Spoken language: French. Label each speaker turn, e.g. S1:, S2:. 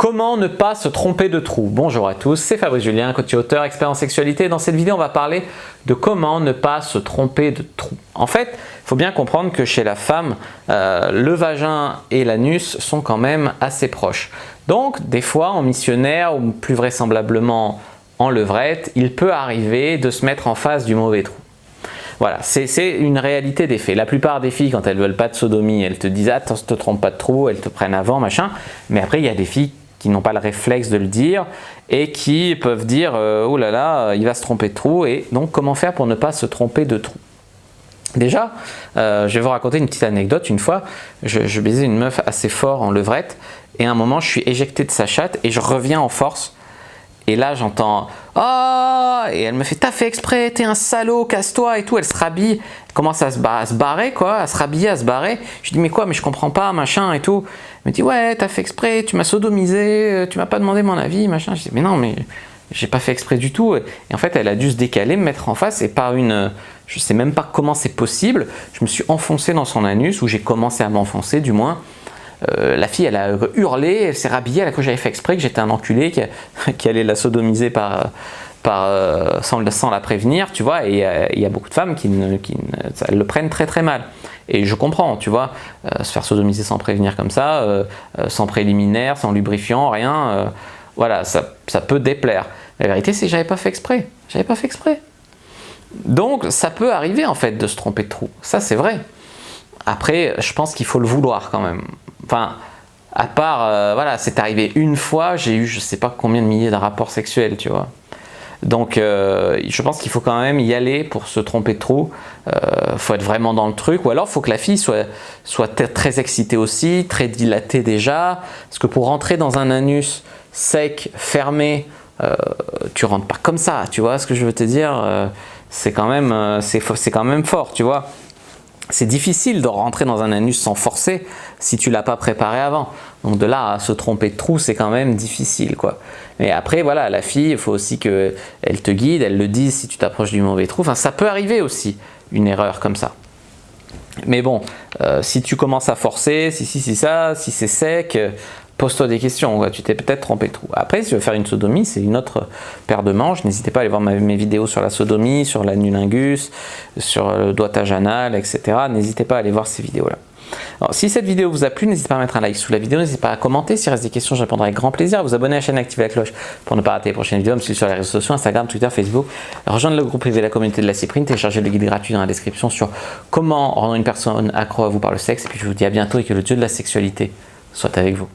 S1: Comment ne pas se tromper de trou? Bonjour à tous, c'est Fabrice Julien, coach et auteur, expert en sexualité. Dans cette vidéo, on va parler de comment ne pas se tromper de trou. En fait, il faut bien comprendre que chez la femme, le vagin et l'anus sont quand même assez proches. Donc, des fois, en missionnaire ou plus vraisemblablement en levrette, il peut arriver de se mettre en face du mauvais trou. Voilà, c'est une réalité des faits. La plupart des filles, quand elles ne veulent pas de sodomie, elles te disent « Attends, ne te trompe pas de trou », elles te prennent avant, machin. Mais après, il y a des filles qui n'ont pas le réflexe de le dire et qui peuvent dire oh là là, il va se tromper de trou. Et donc, comment faire pour ne pas se tromper de trou? Déjà, je vais vous raconter une petite anecdote. Une fois, je baisais une meuf assez fort en levrette et à un moment, je suis éjecté de sa chatte et je reviens en force. Et là, j'entends « Oh !» et elle me fait « T'as fait exprès, t'es un salaud, casse-toi » et tout. Elle se rhabille, elle commence à se barrer, quoi, à se rhabiller, à se barrer. Je dis « Mais quoi, mais je comprends pas, machin et tout. » Elle me dit « Ouais, t'as fait exprès, tu m'as sodomisé, tu m'as pas demandé mon avis, machin. » Je dis « Mais non, mais j'ai pas fait exprès du tout. » Et en fait, elle a dû se décaler, me mettre en face et par une... Je sais même pas comment c'est possible. Je me suis enfoncé dans son anus, ou j'ai commencé à m'enfoncer du moins. La fille, elle a hurlé, elle s'est rhabillée, elle a cru que j'avais fait exprès, que j'étais un enculé, qui allait la sodomiser sans la prévenir, tu vois. Et il y a beaucoup de femmes qui elles le prennent très très mal. Et je comprends, tu vois, se faire sodomiser sans prévenir comme ça, sans préliminaire, sans lubrifiant, rien, voilà, ça peut déplaire. La vérité, c'est que j'avais pas fait exprès, j'avais pas fait exprès. Donc, ça peut arriver en fait de se tromper de trou, ça c'est vrai. Après, je pense qu'il faut le vouloir quand même. Enfin, à part, voilà, c'est arrivé une fois, j'ai eu je sais pas combien de milliers de rapports sexuels, tu vois. Donc, je pense qu'il faut quand même y aller pour se tromper de trou. Faut être vraiment dans le truc, ou alors il faut que la fille soit très excitée aussi, très dilatée déjà. Parce que pour rentrer dans un anus sec, fermé, tu rentres pas comme ça, tu vois ce que je veux te dire. C'est quand même fort, tu vois. C'est difficile de rentrer dans un anus sans forcer si tu ne l'as pas préparé avant. Donc de là à se tromper de trou, c'est quand même difficile, quoi. Mais après, voilà, la fille, il faut aussi qu'elle te guide, elle le dise si tu t'approches du mauvais trou. Enfin, ça peut arriver aussi, une erreur comme ça. Mais bon, si tu commences à forcer, si c'est sec, pose-toi des questions, tu t'es peut-être trompé de trou. Après, si tu veux faire une sodomie, c'est une autre paire de manches. N'hésitez pas à aller voir mes vidéos sur la sodomie, sur l'anulingus, sur le doigtage anal, etc. N'hésitez pas à aller voir ces vidéos-là. Alors, si cette vidéo vous a plu, n'hésitez pas à mettre un like sous la vidéo, n'hésitez pas à commenter. S'il reste des questions, je répondrai avec grand plaisir. À vous abonner à la chaîne et activer la cloche pour ne pas rater les prochaines vidéos. Me suivre sur les réseaux sociaux, Instagram, Twitter, Facebook. Rejoindre le groupe privé, la communauté de la cyprine. Télécharger le guide gratuit dans la description sur comment rendre une personne accro à vous par le sexe. Et puis je vous dis à bientôt et que le dieu de la sexualité soit avec vous.